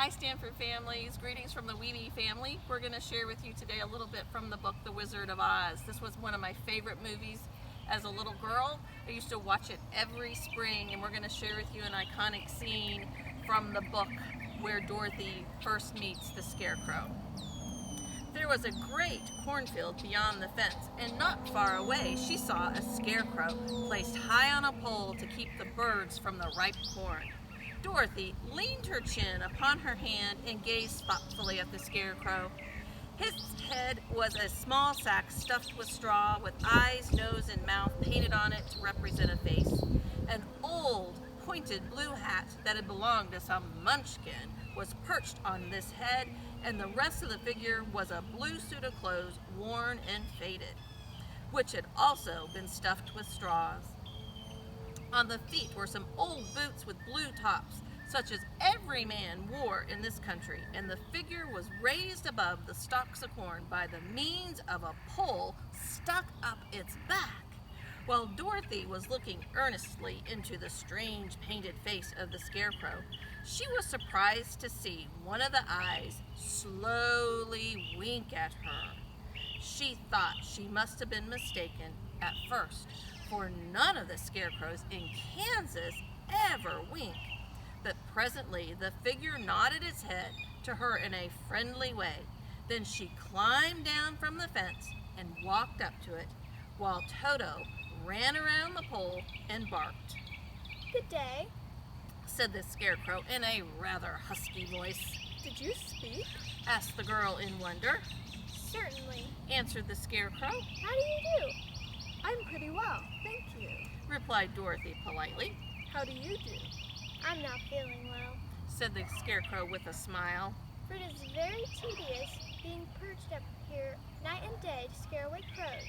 Hi Stanford families, greetings from the Wiebe family. We're going to share with you today a little bit from the book The Wizard of Oz. This was one of my favorite movies as a little girl. I used to watch it every spring, and we're going to share with you an iconic scene from the book where Dorothy first meets the Scarecrow. There was a great cornfield beyond the fence, and not far away she saw a scarecrow placed high on a pole to keep the birds from the ripe corn. Dorothy leaned her chin upon her hand and gazed thoughtfully at the scarecrow. His head was a small sack stuffed with straw, with eyes, nose, and mouth painted on it to represent a face. An old, pointed blue hat that had belonged to some munchkin was perched on this head, and the rest of the figure was a blue suit of clothes, worn and faded, which had also been stuffed with straws. On the feet were some old boots with blue tops, such as every man wore in this country, and the figure was raised above the stalks of corn by the means of a pole stuck up its back. While Dorothy was looking earnestly into the strange painted face of the scarecrow, she was surprised to see one of the eyes slowly wink at her. She thought she must have been mistaken at first, for none of the scarecrows in Kansas ever wink. But presently the figure nodded its head to her in a friendly way. Then she climbed down from the fence and walked up to it, while Toto ran around the pole and barked. "Good day," said the scarecrow in a rather husky voice. "Did you speak?" asked the girl in wonder. "Certainly," answered the scarecrow. "How do you do?" "I'm pretty well, thank you," replied Dorothy politely. "How do you do?" "I'm not feeling well," said the scarecrow with a smile. "For it is very tedious being perched up here night and day to scare away crows."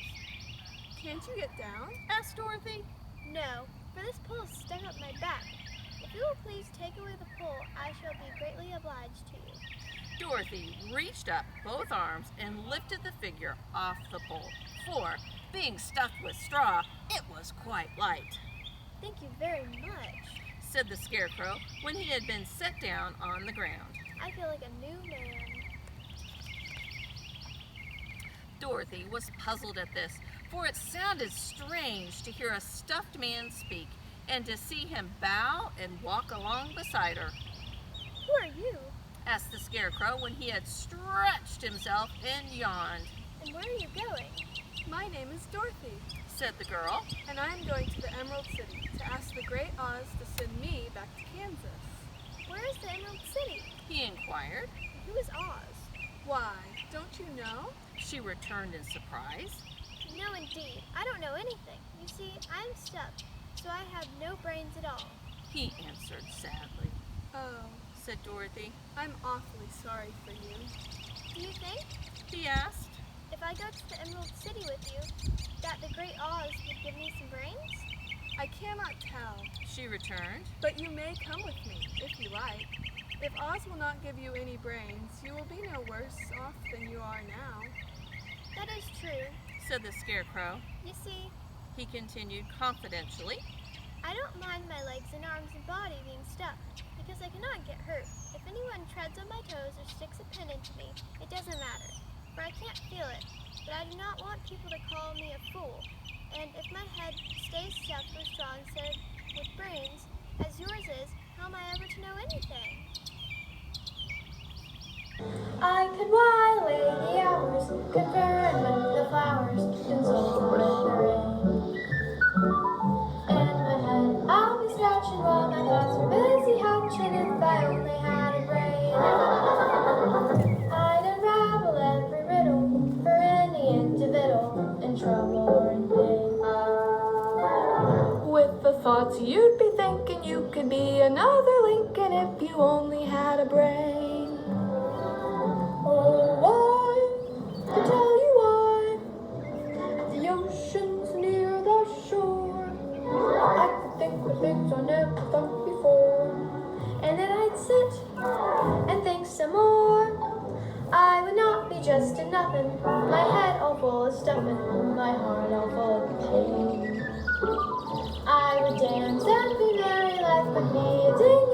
"Can't you get down?" asked Dorothy. "No, for this pole is stuck up my back. If you will please take away the pole, I shall be greatly obliged to you." Dorothy reached up both arms and lifted the figure off the pole, for, being stuffed with straw, it was quite light. "Thank you very much," said the scarecrow when he had been set down on the ground. "I feel like a new man." Dorothy was puzzled at this, for it sounded strange to hear a stuffed man speak and to see him bow and walk along beside her. "Who are you?" asked the scarecrow when he had stretched himself and yawned. "And where are you going?" "My name is Dorothy, said the girl. and I am going to the Emerald City to ask the Great Oz to send me back to Kansas." "Where is the Emerald City? He inquired. Who is Oz?" "Why, don't you know?" She returned in surprise. "No, indeed. I don't know anything. You see, I'm stuffed, so I have no brains at all." He answered sadly. "Oh, Said Dorothy. I'm awfully sorry for you." "Do you think, He asked. if I go to the Emerald City with you, that the Great Oz would give me some brains?" "I cannot tell, She returned. but you may come with me, if you like. If Oz will not give you any brains, you will be no worse off than you are now." "That is true. Said the scarecrow. You see, He continued confidentially. I don't mind my legs and arms and body being stuffed, because I cannot get hurt. If anyone treads on my toes or sticks a pin into me, it doesn't matter, for I can't feel it. But I do not want people to call me a fool, and if my head stays stuffed with straw instead of with brains, as yours is, how am I ever to know anything?" "I could while away the hours, conferring with the flowers, consoled with the rain. And my head I'll be scratching while my thoughts are busy hatching, if I only had a brain. I'd unravel every riddle for any individual in trouble or in pain. With the thoughts you'd be thinking, you could be another Lincoln if you only had a brain. Oh, why, to tell you why, the ocean's near the shore. I could think of things I never thought before, and then I'd sit and think some more. I would not be just a nothing, my head all full of stuffing, my heart all full of pain. I would dance and be merry, life would be a ding